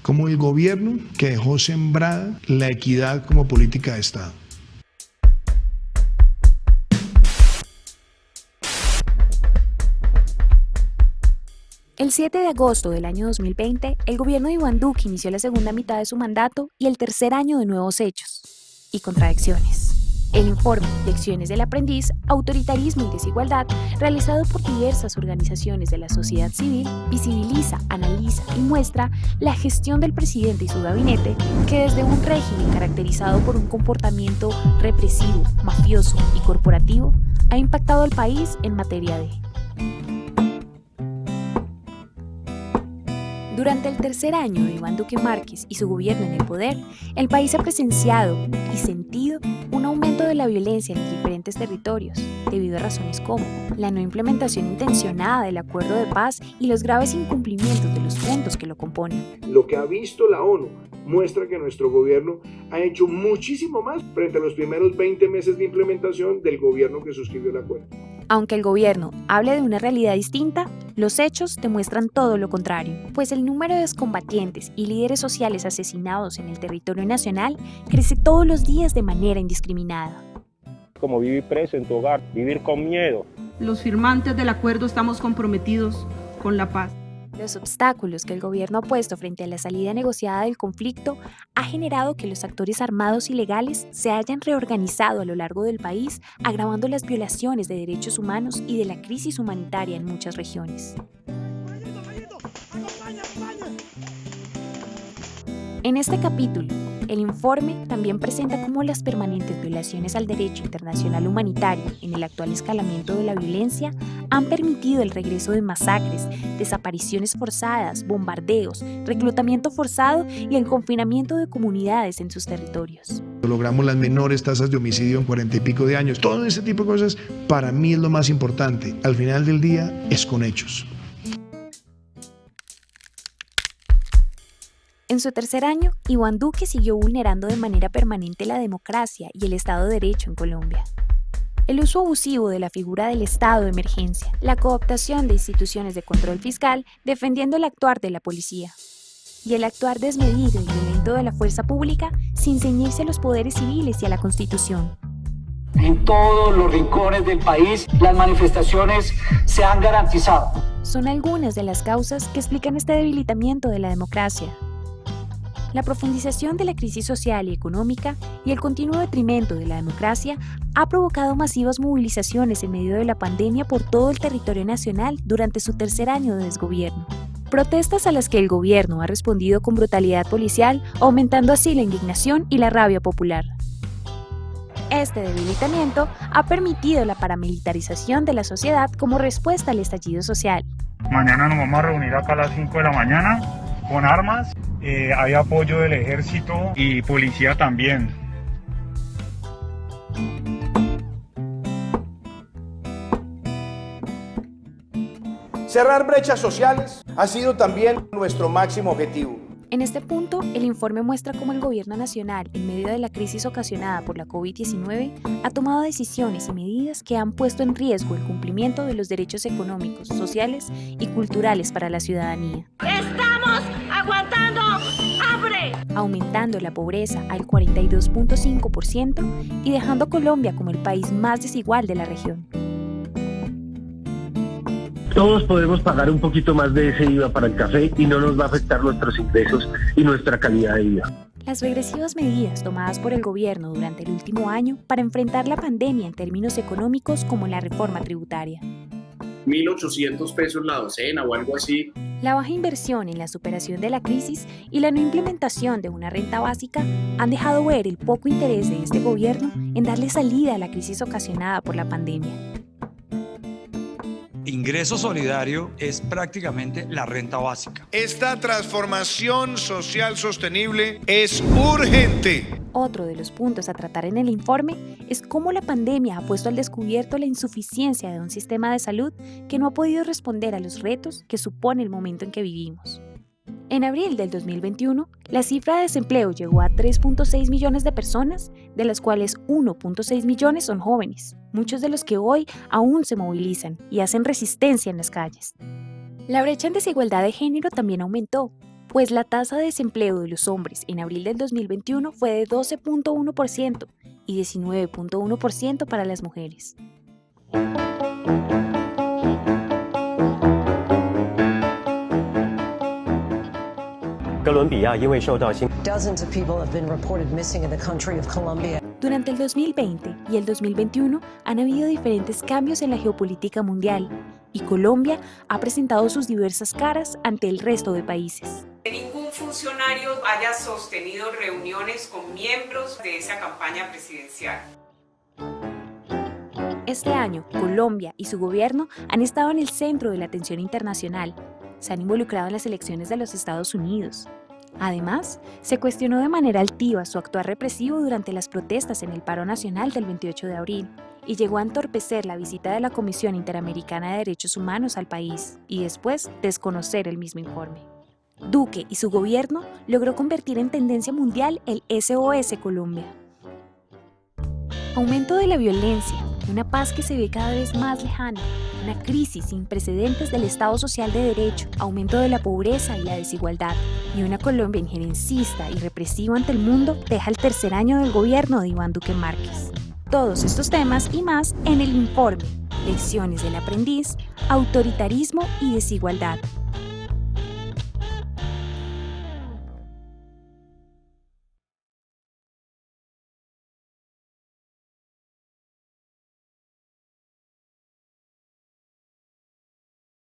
como el gobierno que dejó sembrada la equidad como política de Estado. El 7 de agosto del año 2020, el gobierno de Iván Duque inició la segunda mitad de su mandato y el tercer año de nuevos hechos y contradicciones. El informe Lecciones del Aprendiz, Autoritarismo y Desigualdad, realizado por diversas organizaciones de la sociedad civil, visibiliza, analiza y muestra la gestión del presidente y su gabinete, que desde un régimen caracterizado por un comportamiento represivo, mafioso y corporativo, ha impactado al país en materia de... Durante el tercer año de Iván Duque Márquez y su gobierno en el poder, el país ha presenciado y sentido un aumento de la violencia en los diferentes territorios, debido a razones como la no implementación intencionada del acuerdo de paz y los graves incumplimientos de los puntos que lo componen. Lo que ha visto la ONU muestra que nuestro gobierno ha hecho muchísimo más frente a los primeros 20 meses de implementación del gobierno que suscribió el acuerdo. Aunque el gobierno hable de una realidad distinta, los hechos demuestran todo lo contrario, pues el número de excombatientes y líderes sociales asesinados en el territorio nacional crece todos los días de manera indiscriminada. Como vivir preso en tu hogar, vivir con miedo. Los firmantes del acuerdo estamos comprometidos con la paz. Los obstáculos que el gobierno ha puesto frente a la salida negociada del conflicto ha generado que los actores armados ilegales se hayan reorganizado a lo largo del país, agravando las violaciones de derechos humanos y de la crisis humanitaria en muchas regiones. En este capítulo, el informe también presenta cómo las permanentes violaciones al derecho internacional humanitario en el actual escalamiento de la violencia han permitido el regreso de masacres, desapariciones forzadas, bombardeos, reclutamiento forzado y el confinamiento de comunidades en sus territorios. Logramos las menores tasas de homicidio en 40 y pico de años. Todo ese tipo de cosas para mí es lo más importante. Al final del día es con hechos. En su tercer año, Iván Duque siguió vulnerando de manera permanente la democracia y el Estado de Derecho en Colombia. El uso abusivo de la figura del estado de emergencia, la cooptación de instituciones de control fiscal defendiendo el actuar de la policía y el actuar desmedido y violento de la fuerza pública sin ceñirse a los poderes civiles y a la Constitución. En todos los rincones del país, las manifestaciones se han garantizado. Son algunas de las causas que explican este debilitamiento de la democracia. La profundización de la crisis social y económica y el continuo detrimento de la democracia ha provocado masivas movilizaciones en medio de la pandemia por todo el territorio nacional durante su tercer año de desgobierno. Protestas a las que el gobierno ha respondido con brutalidad policial, aumentando así la indignación y la rabia popular. Este debilitamiento ha permitido la paramilitarización de la sociedad como respuesta al estallido social. Mañana nos vamos a reunir acá a las 5 de la mañana con armas. Hay apoyo del ejército y policía también. Cerrar brechas sociales ha sido también nuestro máximo objetivo. En este punto, el informe muestra cómo el gobierno nacional, en medio de la crisis ocasionada por la COVID-19, ha tomado decisiones y medidas que han puesto en riesgo el cumplimiento de los derechos económicos, sociales y culturales para la ciudadanía. ¡Estamos aguantando hambre! Aumentando la pobreza al 42.5% y dejando a Colombia como el país más desigual de la región. Todos podemos pagar un poquito más de ese IVA para el café y no nos va a afectar nuestros ingresos y nuestra calidad de vida. Las regresivas medidas tomadas por el gobierno durante el último año para enfrentar la pandemia en términos económicos, como la reforma tributaria. 1.800 pesos la docena o algo así. La baja inversión en la superación de la crisis y la no implementación de una renta básica han dejado ver el poco interés de este gobierno en darle salida a la crisis ocasionada por la pandemia. Ingreso solidario es prácticamente la renta básica. Esta transformación social sostenible es urgente. Otro de los puntos a tratar en el informe es cómo la pandemia ha puesto al descubierto la insuficiencia de un sistema de salud que no ha podido responder a los retos que supone el momento en que vivimos. En abril del 2021, la cifra de desempleo llegó a 3.6 millones de personas, de las cuales 1.6 millones son jóvenes, muchos de los que hoy aún se movilizan y hacen resistencia en las calles. La brecha en desigualdad de género también aumentó, pues la tasa de desempleo de los hombres en abril del 2021 fue de 12.1% y 19.1% para las mujeres. Durante el 2020 y el 2021 han habido diferentes cambios en la geopolítica mundial y Colombia ha presentado sus diversas caras ante el resto de países. Que ningún funcionario haya sostenido reuniones con miembros de esa campaña presidencial. Este año, Colombia y su gobierno han estado en el centro de la atención internacional. Se han involucrado en las elecciones de los Estados Unidos. Además, se cuestionó de manera altiva su actuar represivo durante las protestas en el paro nacional del 28 de abril y llegó a entorpecer la visita de la Comisión Interamericana de Derechos Humanos al país y después desconocer el mismo informe. Duque y su gobierno logró convertir en tendencia mundial el SOS Colombia. Aumento de la violencia, una paz que se ve cada vez más lejana, una crisis sin precedentes del Estado Social de Derecho, aumento de la pobreza y la desigualdad, y una Colombia injerencista y represiva ante el mundo deja el tercer año del gobierno de Iván Duque Márquez. Todos estos temas y más en el informe, Lecciones del aprendiz, autoritarismo y desigualdad,